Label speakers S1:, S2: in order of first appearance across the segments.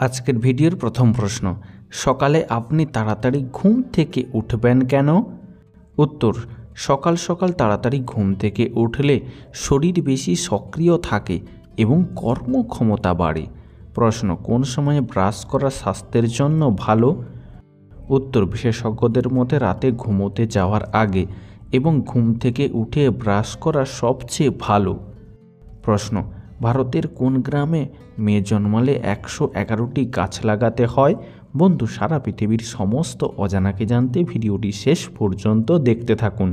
S1: আজকের ভিডিওর প্রথম প্রশ্ন, সকালে আপনি তাড়াতাড়ি ঘুম থেকে উঠবেন কেন? উত্তর, সকাল সকাল তাড়াতাড়ি ঘুম থেকে উঠলে শরীর বেশি সক্রিয় থাকে এবং কর্মক্ষমতা বাড়ে। প্রশ্ন, কোন সময়ে ব্রাশ করা স্বাস্থ্যের জন্য ভালো? উত্তর, বিশেষজ্ঞদের মতে রাতে ঘুমোতে যাওয়ার আগে এবং ঘুম থেকে উঠে ব্রাশ করা সবচেয়ে ভালো। প্রশ্ন, ভারতের কোন গ্রামে মেয়ে জন্মালে 111টি গাছ লাগাতে হয়? বন্ধু, সারা পৃথিবীর সমস্ত অজানাকে জানতে ভিডিওটি শেষ পর্যন্ত দেখতে থাকুন।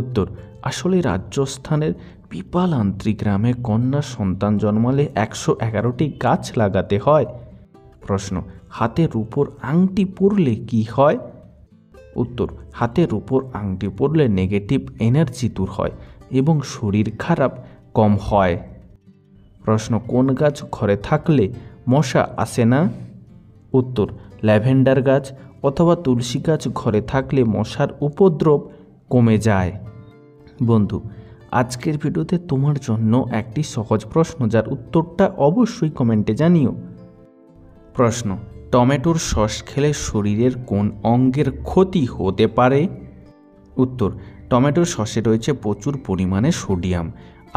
S1: উত্তর, আসলে রাজস্থানের পিপালান্ত্রি গ্রামে কন্যা সন্তান জন্মালে 111টি গাছ লাগাতে হয়। প্রশ্ন, হাতের উপর আংটি পরলে কি হয়? উত্তর, হাতের উপর আংটি পরলে নেগেটিভ এনার্জি দূর হয় এবং শরীর খারাপ কম হয়। প্রশ্ন, কোন গাছ ঘরে থাকলে মশা আসে না? উত্তর, ল্যাভেন্ডার গাছ অথবা তুলসী গাছ ঘরে থাকলে মশার উপদ্রব কমে যায়। বন্ধু, আজকের ভিডিওতে তোমার জন্য একটি সহজ প্রশ্ন, যার উত্তরটা অবশ্যই কমেন্টে জানিও। প্রশ্ন, টমেটোর সস খেলে শরীরের কোন অঙ্গের ক্ষতি হতে পারে? উত্তর, টমেটোর সসে রয়েছে প্রচুর পরিমাণে সোডিয়াম,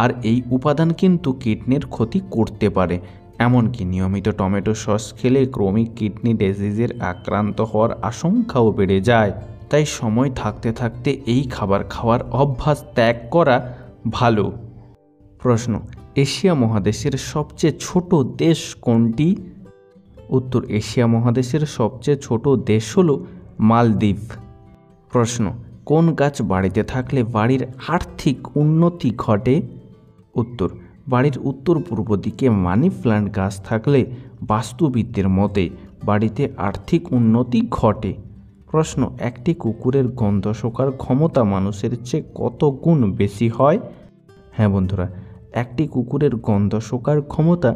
S1: আর এই উপাদান কিন্তু কিডনির ক্ষতি করতে পারে। এমনকি নিয়মিত টমেটো সস খেলে ক্রমিক কিডনি ডিজিজের আক্রান্ত হওয়ার আশঙ্কাও বেড়ে যায়। তাই সময় থাকতে থাকতে এই খাবার খাওয়ার অভ্যাস ত্যাগ করা ভালো। প্রশ্ন, এশিয়া মহাদেশের সবচেয়ে ছোট দেশ কোনটি? উত্তর, এশিয়া মহাদেশের সবচেয়ে ছোট দেশ হল মালদ্বীপ। প্রশ্ন, কোন গাছ বাড়িতে থাকলে বাড়ির আর্থিক উন্নতি ঘটে? উত্তর, বাড়ির উত্তর পূর্ব দিকে মানি প্ল্যান্ট গাছ থাকলে বাস্তুবিদদের মতে বাড়িতে আর্থিক উন্নতি ঘটে। প্রশ্ন, একটি কুকুরের গন্ধ শোকার ক্ষমতা মানুষের চেয়ে কত গুণ বেশি হয়? হ্যাঁ বন্ধুরা, একটি কুকুরের গন্ধ শোকার ক্ষমতা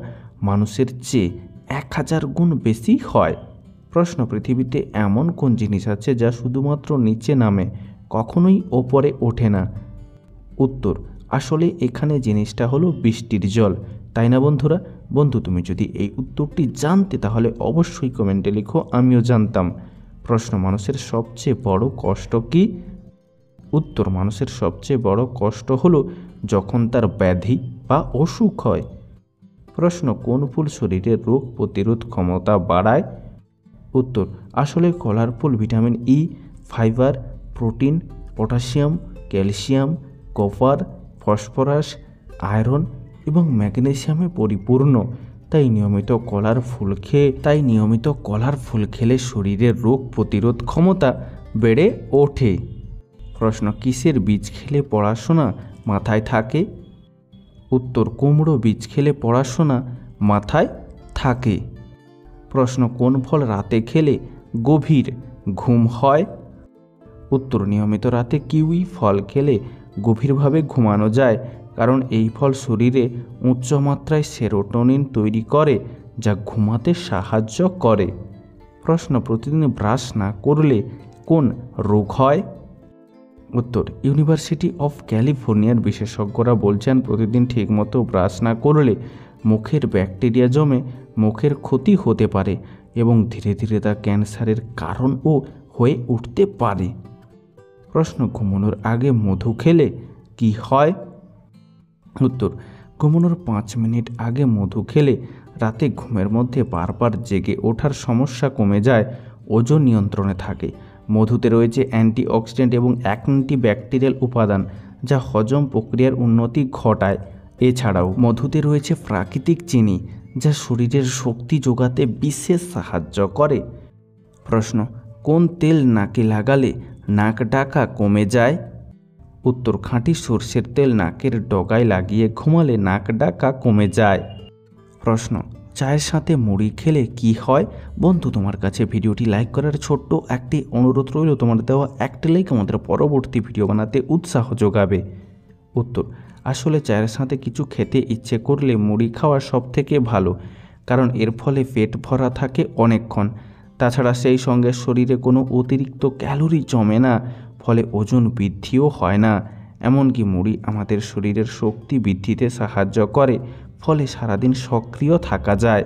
S1: মানুষের চেয়ে 1000 গুণ বেশি হয়। প্রশ্ন, পৃথিবীতে এমন কোন জিনিস আছে যা শুধুমাত্র নিচে নামে, কখনোই ওপরে ওঠে না? উত্তর, আসলে এখানে জিনিসটা হলো বৃষ্টির জল, তাই না বন্ধুরা? বন্ধু, তুমি যদি এই উত্তরটি জানতে তাহলে অবশ্যই কমেন্টে লিখো, আমিও জানতাম। প্রশ্ন, মানুষের সবচেয়ে বড় কষ্ট কি? উত্তর, মানুষের সবচেয়ে বড় কষ্ট হলো যখন তার ব্যাধি বা অসুখ হয়। প্রশ্ন, কোন ফুল শরীরের রোগ প্রতিরোধ ক্ষমতা বাড়ায়? উত্তর, আসলে কলার ফুল vitamin E, fibre, protein, potassium, calcium, copper, phosphorus, iron এবং ম্যাগনেসিয়ামে পরিপূর্ণ। তাই নিয়মিত কলার ফুল খেলে শরীরের রোগ প্রতিরোধ ক্ষমতা বেড়ে ওঠে। প্রশ্ন, কিসের বীজ খেলে পড়াশোনা মাথায় থাকে? উত্তর, কুমড়ো বীজ খেলে পড়াশোনা মাথায় থাকে। প্রশ্ন, কোন ফল রাতে খেলে গভীর ঘুম হয়? উত্তর, নিয়মিত রাতে কিউই ফল খেলে গভীরভাবে ঘুমানো যায়, কারণ এই ফল শরীরে উচ্চ মাত্রায় সেরোটোনিন তৈরি করে, যা ঘুমাতে সাহায্য করে। প্রশ্ন, প্রতিদিন ব্রাশ না করলে কোন রোগ হয়? উত্তর, ইউনিভার্সিটি অফ ক্যালিফোর্নিয়ার বিশেষজ্ঞরা বলছেন প্রতিদিন ঠিকমতো ব্রাশ না করলে মুখের ব্যাকটেরিয়া জমে মুখের ক্ষতি হতে পারে এবং ধীরে ধীরে তা ক্যান্সারের কারণও হয়ে উঠতে পারে। প্রশ্ন, ঘুমানোর আগে মধু খেলে কি হয়? উত্তর, ঘুমানোর 5 মিনিট আগে মধু খেলে রাতে ঘুমের মধ্যে বারবার জেগে ওঠার সমস্যা কমে যায়, ওজন নিয়ন্ত্রণে থাকে। মধুতে রয়েছে অ্যান্টিঅক্সিডেন্ট এবং অ্যান্টিব্যাকটেরিয়াল উপাদান, যা হজম প্রক্রিয়ার উন্নতি ঘটায়। এছাড়াও মধুতে রয়েছে প্রাকৃতিক চিনি, যা শরীরের শক্তি যোগাতে বিশেষ সাহায্য করে। প্রশ্ন, কোন তেল নাকে লাগালে নাক ডাকা কমে যায়? উত্তর, খাঁটি সরষের তেল নাকের ডগায় লাগিয়ে ঘুমালে নাক ডাকা কমে যায়। প্রশ্ন, চায়ের সাথে মুড়ি খেলে কি হয়? বন্ধু, তোমার কাছে ভিডিওটি লাইক করার ছোট্ট একটি অনুরোধ রইল, তোমার দেওয়া একটি লাইক আমাদের পরবর্তী ভিডিও বানাতে উৎসাহ যোগাবে। উত্তর, আসলে চায়ের সাথে কিছু খেতে ইচ্ছে করলে মুড়ি খাওয়া সব থেকে ভালো, কারণ এর ফলে পেট ভরা থাকে অনেকক্ষণ। তাছাড়া সেই সঙ্গে শরীরে কোনো অতিরিক্ত ক্যালোরি জমে না, ফলে ওজন বৃদ্ধিও হয় না। এমনকি মুড়ি আমাদের শরীরের শক্তি বৃদ্ধিতে সাহায্য করে, ফলে সারাদিন সক্রিয় থাকা যায়।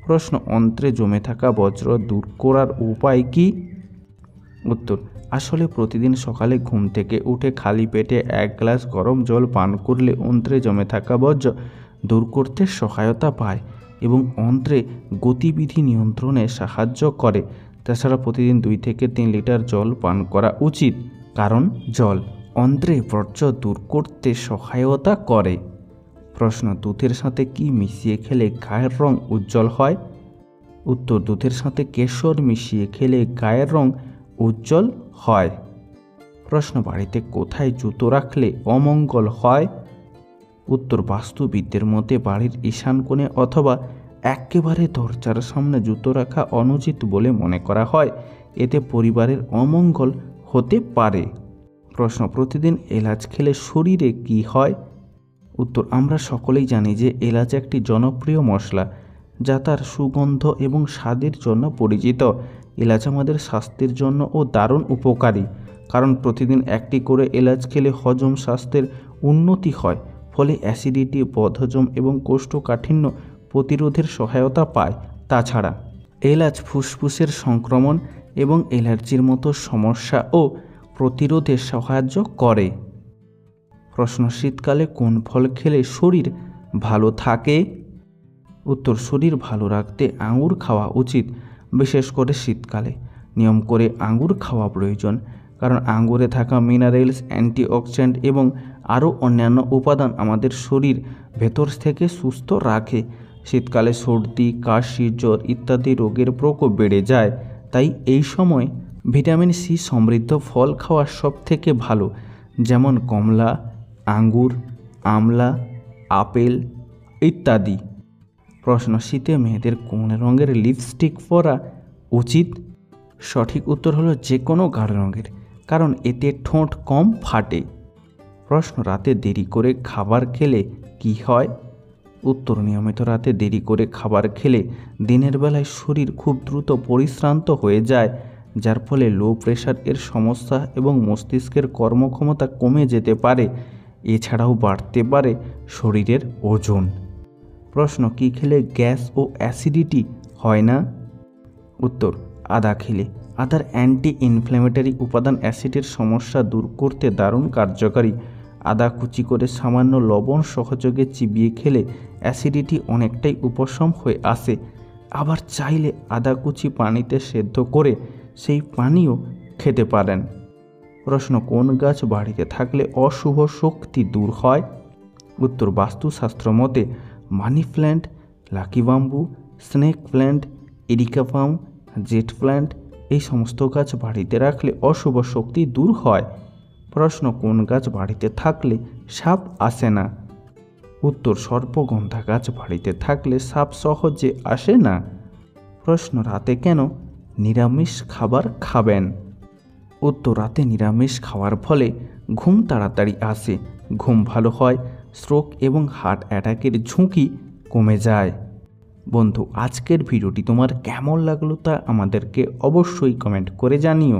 S1: প্রশ্ন, অন্ত্রে জমে থাকা বজ্র দূর করার উপায় কি? উত্তর, আসলে প্রতিদিন সকালে ঘুম থেকে উঠে খালি পেটে 1 গ্লাস গরম জল পান করলে অন্ত্রে জমে থাকা বজ্র দূর করতে সহায়তা পায় এবং অন্ত্রে গতিবিধি নিয়ন্ত্রণে সাহায্য করে। তাছাড়া প্রতিদিন 2 থেকে 3 লিটার জল পান করা উচিত, কারণ জল অন্ত্রে বজ্র দূর করতে সহায়তা করে। প্রশ্ন, দুধের সাথে কি মিশিয়ে খেলে গায়ের রং উজ্জ্বল হয়? উত্তর, দুধের সাথে কেশর মিশিয়ে খেলে গায়ের রং উজ্জ্বল হয়। প্রশ্ন, বাড়িতে কোথায় জুতো রাখলে অমঙ্গল হয়? উত্তর, বাস্তুবিদদের মতে বাড়ির ঈশান কোণে অথবা একেবারে দরজার সামনে জুতো রাখা অনুচিত বলে মনে করা হয়, এতে পরিবারের অমঙ্গল হতে পারে। প্রশ্ন, প্রতিদিন এলাচ খেলে শরীরে কি হয়? উত্তর, আমরা সকলেই জানি যে এলাচ একটি জনপ্রিয় মশলা যা তার সুগন্ধ এবং স্বাদের জন্য পরিচিত। এলাচ আমাদের স্বাস্থ্যের জন্য ও দারুণ উপকারী, কারণ প্রতিদিন একটি করে এলাচ খেলে হজম স্বাস্থ্যের উন্নতি হয়, ফলে অ্যাসিডিটি, বদহজম এবং কোষ্ঠকাঠিন্য প্রতিরোধের সহায়তা পায়। তাছাড়া এলাচ ফুসফুসের সংক্রমণ এবং অ্যালার্জির মতো সমস্যা ও প্রতিরোধে সাহায্য করে। প্রশ্ন, শীতকালে কোন ফল খেলে শরীর ভালো থাকে? উত্তর, শরীর ভালো রাখতে আঙুর খাওয়া উচিত, বিশেষ করে শীতকালে। নিয়ম করে আঙুর খাওয়া প্রয়োজন, কারণ আঙুরে থাকা মিনারেলস, অ্যান্টিঅক্সিডেন্ট এবং আরও অন্যান্য উপাদান আমাদের শরীর ভেতর থেকে সুস্থ রাখে। শীতকালে সর্দি, কাশি, জ্বর ইত্যাদি রোগের প্রকোপ বেড়ে যায়, তাই এই সময় ভিটামিন সি সমৃদ্ধ ফল খাওয়া সব থেকে ভালো, যেমন কমলা, আঙ্গুর, আমলা, আপেল ইত্যাদি। প্রশ্ন, শীতে মেয়েদের কোন রঙের লিপস্টিক পরা উচিত? সঠিক উত্তর হলো যে কোনো গাঢ় রঙের, কারণ এতে ঠোঁট কম ফাটে। প্রশ্ন, রাতে দেরি করে খাবার খেলে কি হয়? উত্তর, নিয়মিত রাতে দেরি করে খাবার খেলে দিনের বেলায় শরীর খুব দ্রুত পরিশ্রান্ত হয়ে যায়, যার ফলে লো প্রেশার এর সমস্যা এবং মস্তিষ্কের কর্মক্ষমতা কমে যেতে পারে। এছাড়াও বাড়তে পারে শরীরের ওজন। প্রশ্ন, কি খেলে গ্যাস ও অ্যাসিডিটি হয় না? উত্তর, আদা খেলে। আদার অ্যান্টি ইনফ্ল্যামেটরি উপাদান অ্যাসিডের সমস্যা দূর করতে দারুণ কার্যকারী। আদা কুচি করে সামান্য লবণ সহযোগে চিবিয়ে খেলে অ্যাসিডিটি অনেকটাই উপশম হয়ে আসে। আবার চাইলে আদা কুচি পানিতে সেদ্ধ করে সেই পানিও খেতে পারেন। প্রশ্ন, কোন গাছ বাড়িতে থাকলে অশুভ শক্তি দূর হয়? উত্তর, বাস্তুশাস্ত্র মতে money plant, lucky bamboo, snake plant, areca পাম, জেট প্ল্যান্ট এই সমস্ত গাছ বাড়িতে রাখলে অশুভ শক্তি দূর হয়। প্রশ্ন, কোন গাছ বাড়িতে থাকলে সাপ আসে না? উত্তর, সর্পগন্ধা গাছ বাড়িতে থাকলে সাপ সহজে আসে না। প্রশ্ন, রাতে কেন নিরামিষ খাবার খাবেন? উত্তর, রাতে নিরামিষ খাওয়ার ফলে ঘুম তাড়াতাড়ি আসে, ঘুম ভালো হয়, স্ট্রোক এবং হার্ট অ্যাটাকের ঝুঁকি কমে যায়। বন্ধু, আজকের ভিডিওটি তোমার কেমন লাগলো তা আমাদেরকে অবশ্যই কমেন্ট করে জানিও।